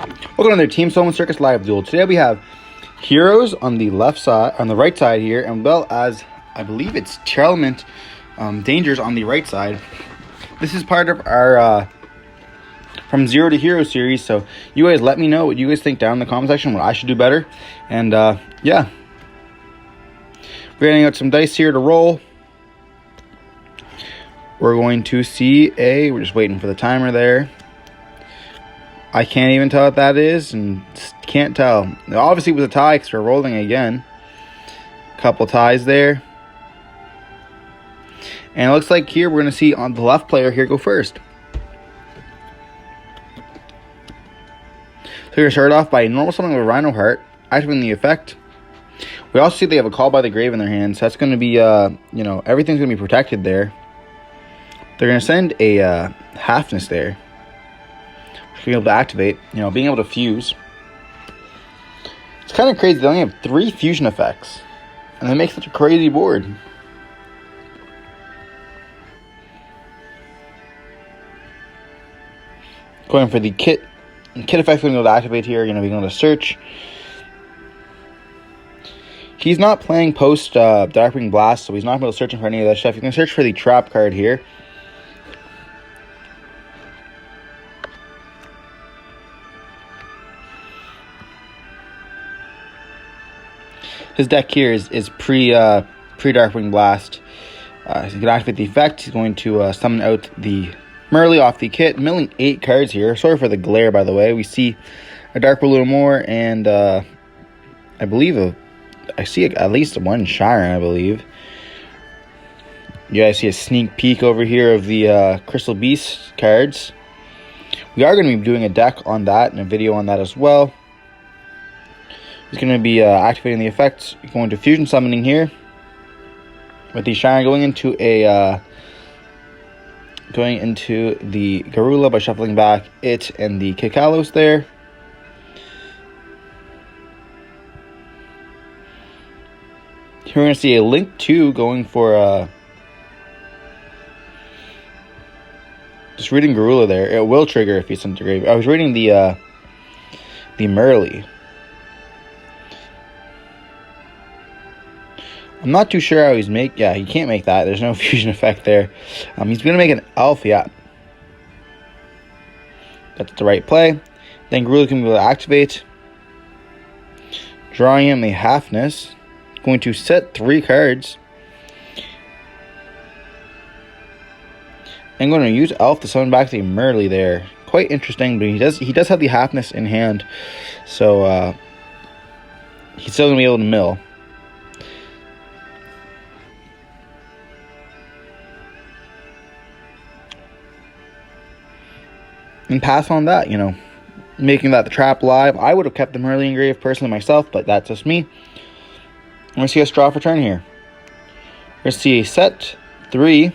Welcome to their Team Summon Circus Live Duel. Today we have Heroes on the left side, on the right side here, and well as I believe it's Tearlament Dangers on the right side. This is part of our From Zero to Hero series, so you guys let me know what you guys think down in the comment section, what I should do better. And yeah, we're getting out some dice here to roll. We're going to see we're just waiting for the timer there. I can't even tell what that is, and can't tell. Obviously it was a tie because we're rolling again. Couple ties there. And it looks like here we're going to see on the left player here go first. So we're going to start off by normal summoning with Rhino Heart, activating the effect. We also see they have a Call by the Grave in their hands. So that's going to be, everything's going to be protected there. They're going to send a Halfness there. Being able to activate, being able to fuse. It's kind of crazy. They only have 3 fusion effects, and they make such a crazy board. Going for the kit effect, we're going to be able to activate here. Being able to search. He's not playing post Darkwing Blast, so he's not going to be searching for any of that stuff. You can search for the trap card here. His deck here is pre Darkwing Blast. He's going to activate the effect. He's going to summon out the Merly off the kit, milling 8 cards here. Sorry for the glare, by the way. We see a Dark Blue more, and I believe I see at least one Shiren, I believe. You guys see a sneak peek over here of the Crystal Beast cards. We are going to be doing a deck on that and a video on that as well. He's going to be activating the effects, going to fusion summoning here, with the Shiren going into the Garula by shuffling back it and the Kikalos there. Here we're going to see a Link 2 going for just reading Garula there. It will trigger if he's sent to grave. I was reading the Merly. I'm not too sure how he's he can't make that. There's no fusion effect there. He's going to make an elf, yeah. That's the right play. Then Garula can be able to activate. Drawing him a Halfness. Going to set 3 cards. I'm going to use elf to summon back the Merly there. Quite interesting, but he does have the Halfness in hand. So he's still going to be able to mill. And pass on that, making that the trap live. I would have kept the Merly engraved personally myself, but that's just me. I'm going to see a draw for turn here. We're going to see a set 3. And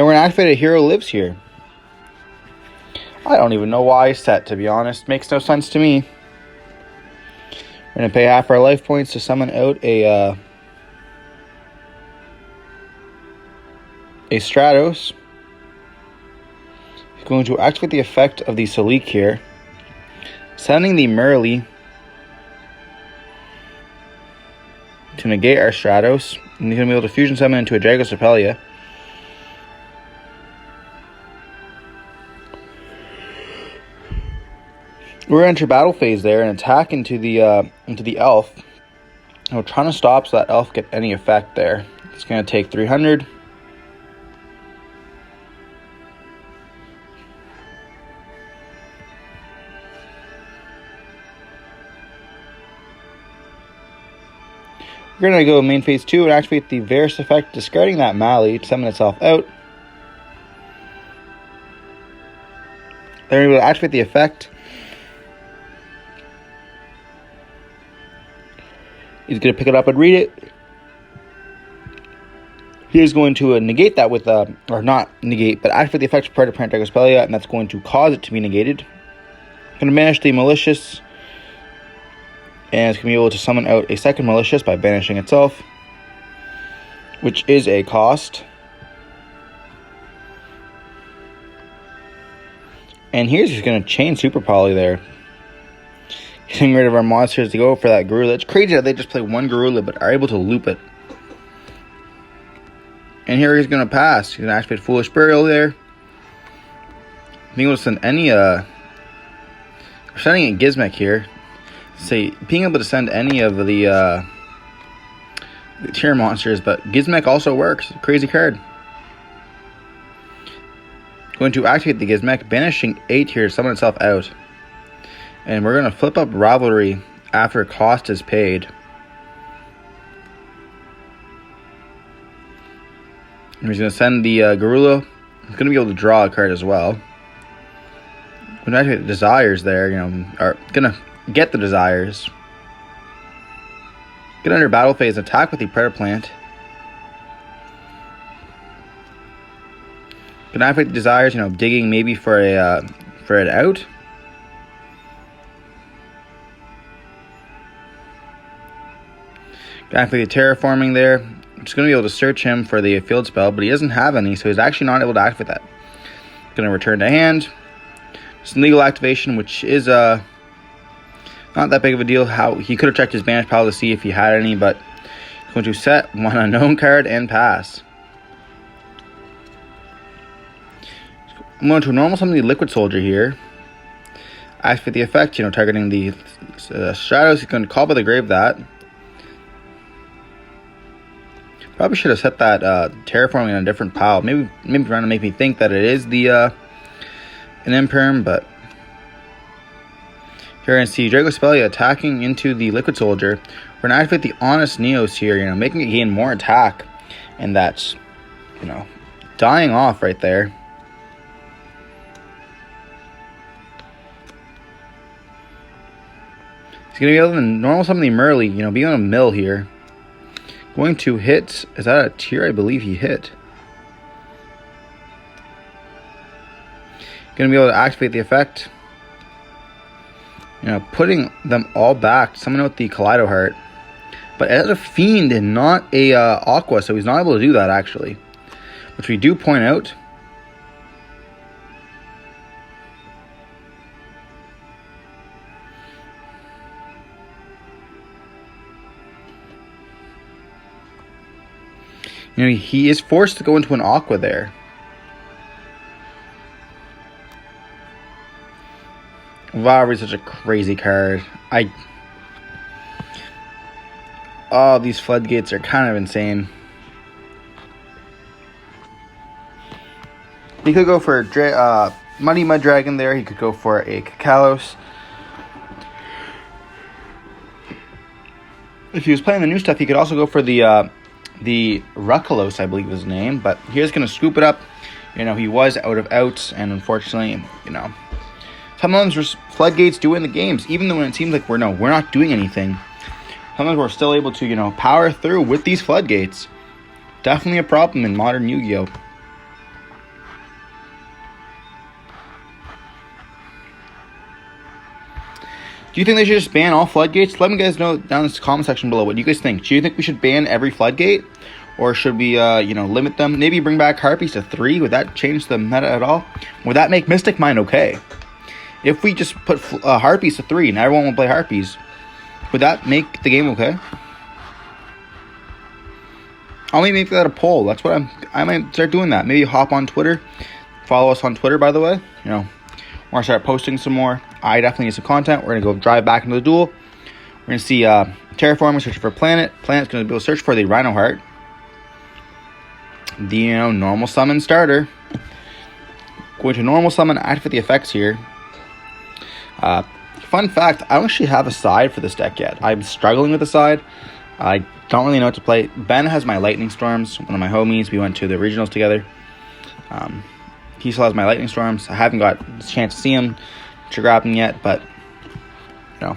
we're going to activate a Hero Lives here. I don't even know why I set, to be honest. Makes no sense to me. We're going to pay half our life points to summon out a Stratos. He's going to activate the effect of the Salik here, sending the Merly to negate our Stratos, and he's going to be able to fusion summon into a Dragosepelia. We're going to enter battle phase there and attack into the elf. And we're trying to stop so that elf get any effect there. It's going to take 300. We're going to go main phase 2 and activate the Varus effect, discarding that Mali to summon itself out. Then we're able to activate the effect. He's going to pick it up and read it. He's going to negate that with, or not negate, but activate the effect of Predator Dragosepelia, and that's going to cause it to be negated. Going to banish the Malicious. And it's going to be able to summon out a second Malicious by banishing itself, which is a cost. And here's just going to chain Super Poly there. Getting rid of our monsters to go for that Garula. It's crazy that they just play one Garula but are able to loop it. And here he's going to pass. He's going to activate Foolish Burial there. Being able to send any, we're sending a Gizmek here. Say, being able to send any of the tier monsters, but Gizmek also works. Crazy card. Going to activate the Gizmek, banishing 8 here to summon itself out. And we're going to flip up Rivalry after cost is paid. And he's going to send the Garula. He's going to be able to draw a card as well. Going to activate the Desires there, are going to get the Desires. Get under battle phase, attack with the Predator Plant. Going to activate the Desires, digging maybe for it out. Going to activate the Terraforming there. I'm just going to be able to search him for the field spell, but he doesn't have any, so he's actually not able to activate that. Going to return to hand. Some legal activation, which is not that big of a deal. How he could have checked his banish pile to see if he had any, but he's going to set one unknown card and pass. I'm going to normal summon the Liquid Soldier here. Activate the effect, targeting the Stratos. He's going to call by the grave that. Probably should have set that Terraforming in a different pile. Maybe trying to make me think that it is the an Imperm, but here we're going to see Dragospelia attacking into the Liquid Soldier. We're going to activate the Honest Neos here, making it gain more attack, and that's, dying off right there. He's going to be able to normal summon the Merly, be on a mill here. Going to hit, is that a tier? I believe he hit. Going to be able to activate the effect. Putting them all back. Summon out the Kaleido Heart. But as a Fiend and not a Aqua, so he's not able to do that actually. Which we do point out. He is forced to go into an Aqua there. Wow, is such a crazy card. Oh, these floodgates are kind of insane. He could go for Muddy Mud Dragon there. He could go for a Kakalos. If he was playing the new stuff, he could also go for the Ruckalos, I believe is his name. But here's going to scoop it up. He was out of outs, and unfortunately, sometimes there's floodgates do in the games, even though when it seems like we're not doing anything. Sometimes we're still able to, power through with these floodgates. Definitely a problem in modern Yu-Gi-Oh! Do you think they should just ban all floodgates? Let me guys know down in the comment section below what you guys think. Do you think we should ban every floodgate? Or should we, limit them? Maybe bring back Harpies to 3? Would that change the meta at all? Would that make Mystic Mine okay? If we just put Harpies to 3 and everyone will play Harpies, would that make the game okay? I'll maybe make that a poll. That's what I might start doing that. Maybe hop on Twitter. Follow us on Twitter, by the way. We're going to start posting some more. I definitely need some content. We're going to go drive back into the duel. We're going to see Terraforming searching for Planet. Planet's going to be able to search for the Rhino Heart. The, normal summon starter. Going to normal summon, activate the effects here. Fun fact, I don't actually have a side for this deck yet. I'm struggling with the side. I don't really know what to play. Ben has my Lightning Storms, one of my homies. We went to the regionals together. He still has my Lightning Storms. I haven't got a chance to see him, to grab him yet, but, we'll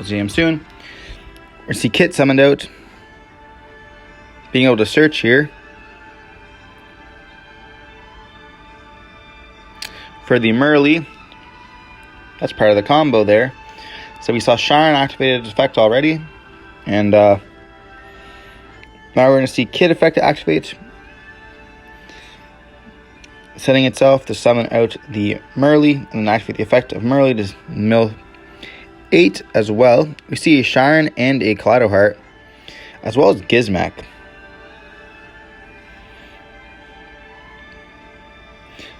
see him soon. We're going to see Kit summoned out. Being able to search here. For the Merly. That's part of the combo there. So we saw Sharon activated effect already. And now we're going to see Kid effect activate. setting itself to summon out the Merly and then activate the effect of Merly to mill 8 as well. We see a Sharon and a Kaleido Heart, as well as Gizmek.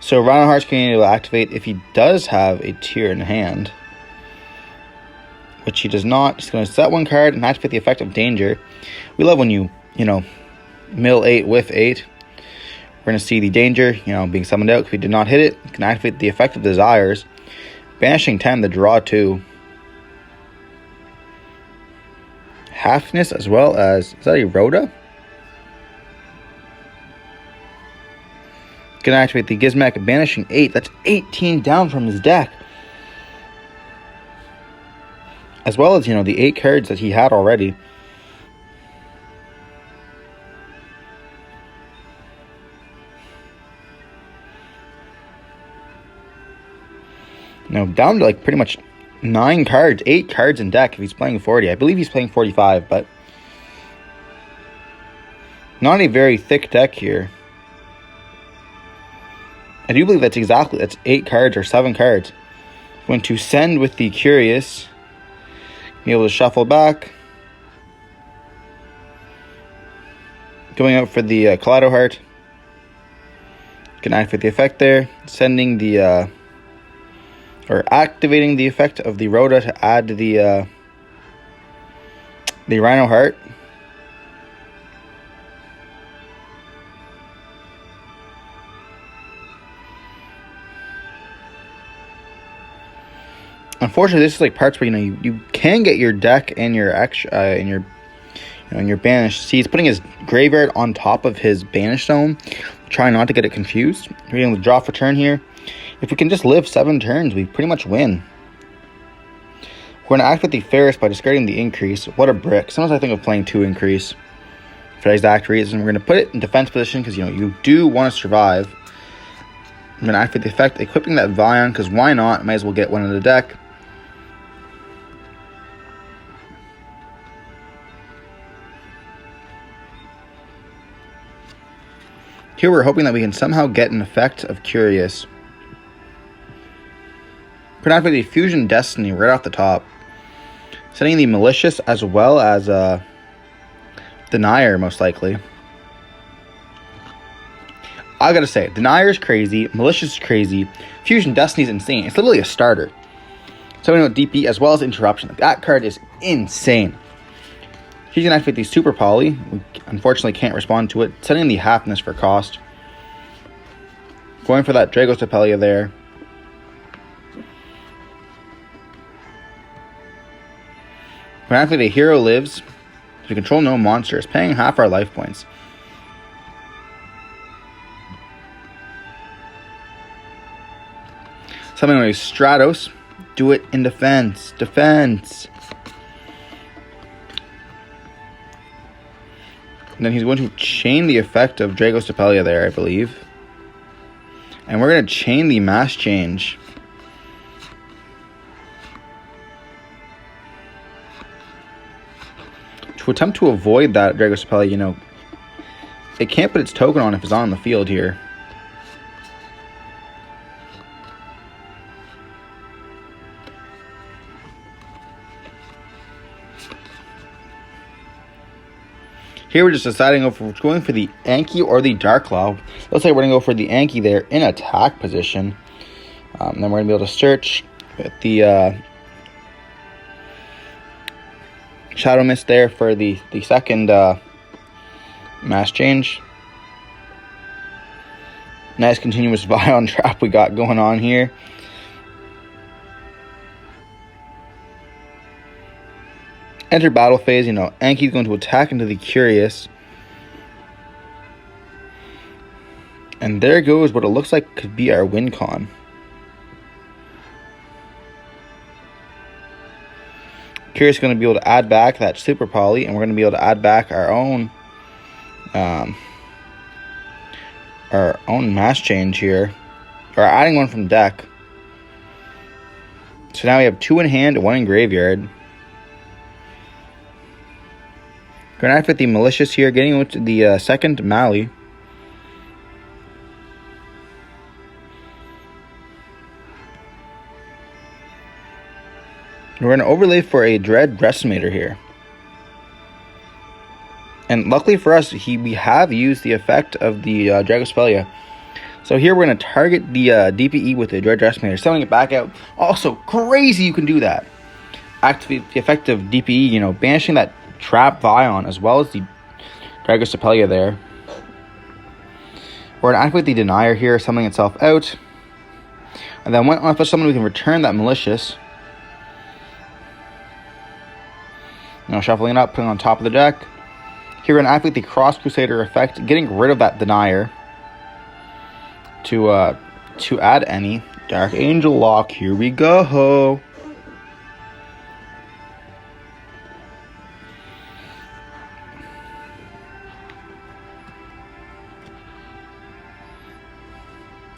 So Rhino Heart's going to activate if he does have a tier in hand, which he does not. He's going to set 1 card and activate the effect of Danger. We love when you mill 8 with 8. We're going to see the Danger, being summoned out. If he did not hit it, you can activate the effect of Desires, banishing 10 to draw 2. Halfness as well as, is that a Rhoda? Can activate the Gizmek, banishing 8. That's 18 down from his deck. As well as, the 8 cards that he had already. Now down to pretty much 9 cards, 8 cards in deck if he's playing 40. I believe he's playing 45, but not a very thick deck here. I do believe that's 8 cards or 7 cards. Going to send with the Curious. Be able to shuffle back. Going out for the Kaleido Heart. Can activate the effect there. Sending the or activating the effect of the Rhoda to add the Rhino Heart. Unfortunately, this is parts where you can get your deck and your extra and your banish. See, he's putting his graveyard on top of his banish zone, trying not to get it confused. We're going to draw for turn here. If we can just live 7 turns, we pretty much win. We're going to activate the Ferris by discarding the Increase. What a brick! Sometimes I think of playing 2 Increase for that exact reason. We're going to put it in defense position because you do want to survive. I'm going to activate the effect, equipping that Vion because why not? Might as well get one in the deck. Here we're hoping that we can somehow get an effect of Curious. We're going to activate the Fusion Destiny right off the top. Sending the Malicious as well as Denier, most likely. I gotta say, Denier is crazy, Malicious is crazy, Fusion Destiny is insane. It's literally a starter. So we know DP as well as Interruption. That card is insane. He's going to activate the Super Poly. We unfortunately can't respond to it. Setting the Halfness for cost. Going for that Dragos Tapelia there. We're going to activate a Hero Lives. To control no monsters. Paying half our life points. Something like Stratos. Do it in defense. Defense. And then he's going to chain the effect of Dragos Tapelia there, I believe. And we're going to chain the Mass Change. To attempt to avoid that Dragos Tapelia, it can't put its token on if it's on the field here. Here we're just deciding if we're going for the Anki or the Dark Claw. Looks like we're going to go for the Anki there in attack position. Then we're going to be able to search with the Shadow Mist there for the second Mass Change. Nice continuous Vion trap we got going on here. Enter battle phase, Anki's going to attack into the Curious. And there goes what it looks like could be our win con. Curious is going to be able to add back that Super Poly, and we're going to be able to add back our own Mass Change here. Or adding one from deck. So now we have 2 in hand and 1 in graveyard. Going to activate the Malicious here, getting into the second Mali. We're going to overlay for a Dread Decimator here. And luckily for us, we have used the effect of the Dragosphelia. So here we're going to target the DPE with the Dread Decimator, sending it back out. Also, crazy you can do that. Activate the effect of DPE, you know, banishing that Trap Vion as well as the Dragosphelia there. We're going to activate the Denier here, summoning itself out. And then when on a summon, we can return that Malicious. You know, shuffling it up, putting it on top of the deck. Here we're going to activate the Cross Crusader effect, getting rid of that Denier to add any Dark Angel Lock. Here we go.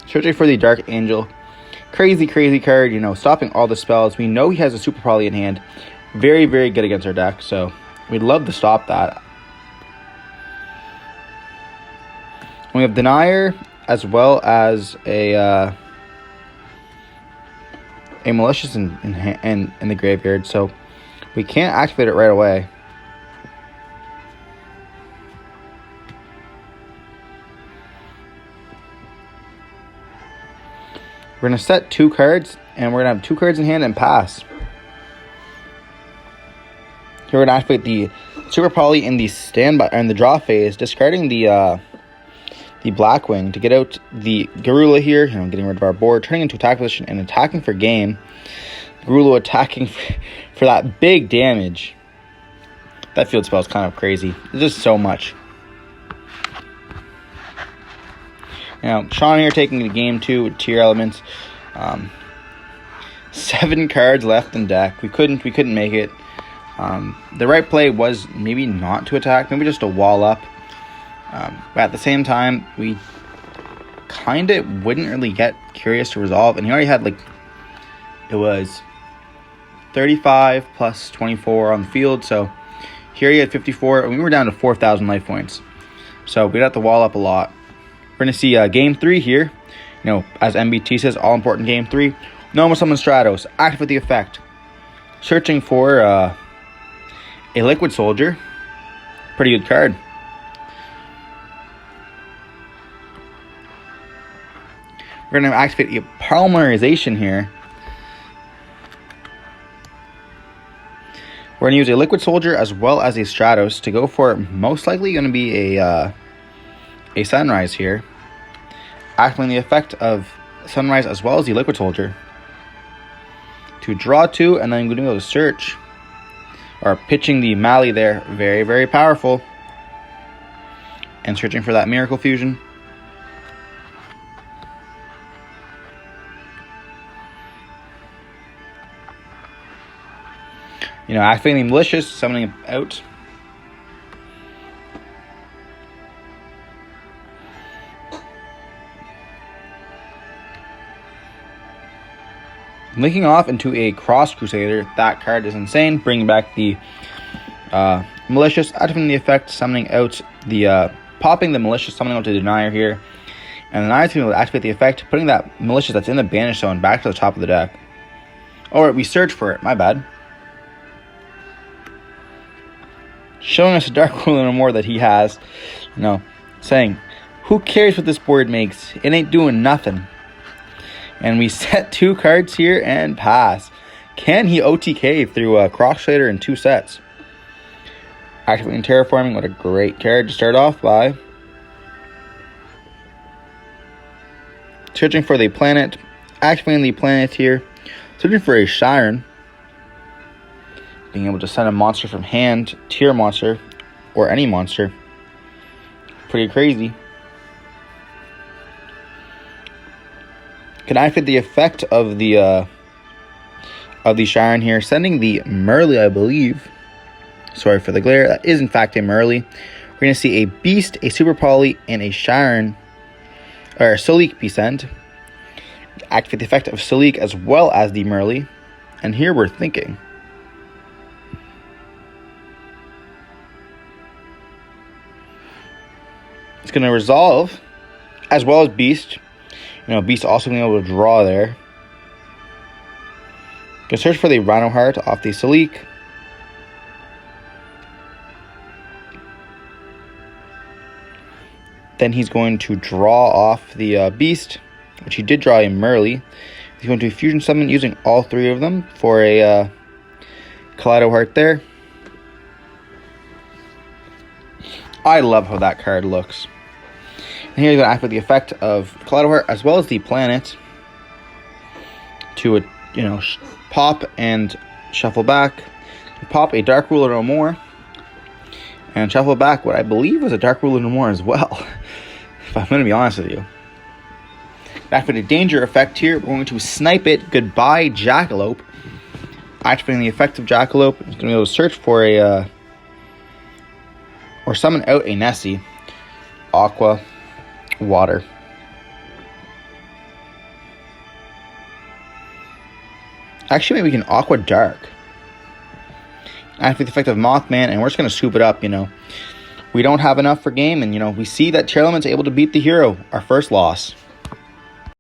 Searching for the Dark Angel. Crazy card, you know, stopping all the spells. We know he has a Super Poly in hand. Very, very good against our deck, so we'd love to stop that. We have Denier as well as a Malicious in the graveyard, so we can't activate it right away. We're going to set 2 cards, and we're going to have 2 cards in hand and pass. Here we're going to activate the Super Poly in the standby and the draw phase, discarding the Blackwing to get out the Garula here, you know, getting rid of our board, turning into attack position and attacking for game. Garula attacking for that big damage. That field spell is kind of crazy. It's just so much. Now, Sean here taking the game 2 with Tier Elements. 7 cards left in deck. We couldn't make it. The right play was maybe not to attack, maybe just to wall up. But at the same time, we kind of wouldn't really get Curious to resolve. And he already had, like, it was 35 plus 24 on the field. So here he had 54, and we were down to 4,000 life points. So we'd have to wall up a lot. We're going to see game 3 here. You know, as MBT says, all important game 3. Normal Summon Stratos. Activate the effect. Searching for a Liquid Soldier. Pretty good card. We're going to activate a Polymerization here. We're going to use a Liquid Soldier as well as a Stratos to go for most likely going to be a Sunrise here. Activating the effect of Sunrise as well as the Liquid Soldier to draw 2, and then I'm going to go to search or pitching the Mali there. Very, very powerful. And searching for that Miracle Fusion. You know, activating the Malicious, summoning it out. Linking off into a Cross Crusader. That card is insane. Bringing back the Malicious, activating the effect, summoning out the popping the Malicious, summoning out the Denier here. And then I will activate the effect, putting that Malicious that's in the Banish Zone back to the top of the deck. Or we search for it, my bad. Showing us a Dark Ruler no more that he has. You know, saying, who cares what this board makes? It ain't doing nothing. And we set 2 cards here and pass. Can he OTK through a Cross Shader in 2 sets? Activating Terraforming, what a great card to start off by. Searching for the planet. Activating the planet here. Searching for a Shiren. Being able to send a monster from hand, tier monster, or any monster. Pretty crazy. Can activate the effect of the Shiren here, sending the Merly, I believe. Sorry for the glare. That is in fact a Merly. We're going to see a Beast, a Super Poly, and a Shiren, or a Salik be sent. Activate the effect of Salik as well as the Merly. And here we're thinking. It's going to resolve as well as Beast. You know, Beast also being able to draw there. Gonna search for the Rhino Heart off the Salik. Then he's going to draw off the Beast, which he did draw a Merly. He's going to Fusion Summon using all three of them for a Kaleido Heart there. I love how that card looks. And here he's going to activate the effect of Kaleido Heart as well as the planet to, pop and shuffle back. Pop a Dark Ruler no more. And shuffle back what I believe was a Dark Ruler no more as well. If I'm going to be honest with you. Activate a danger effect here. We're going to snipe it. Goodbye, Jackalope. Activating the effect of Jackalope. It's going to be able to search for a... or summon out a Nessie. Aqua. Water. Actually, maybe we can Aqua Dark. Activate the effect of Mothman, and we're just going to scoop it up, We don't have enough for game, and, we see that Chairlemon's able to beat the hero. Our first loss.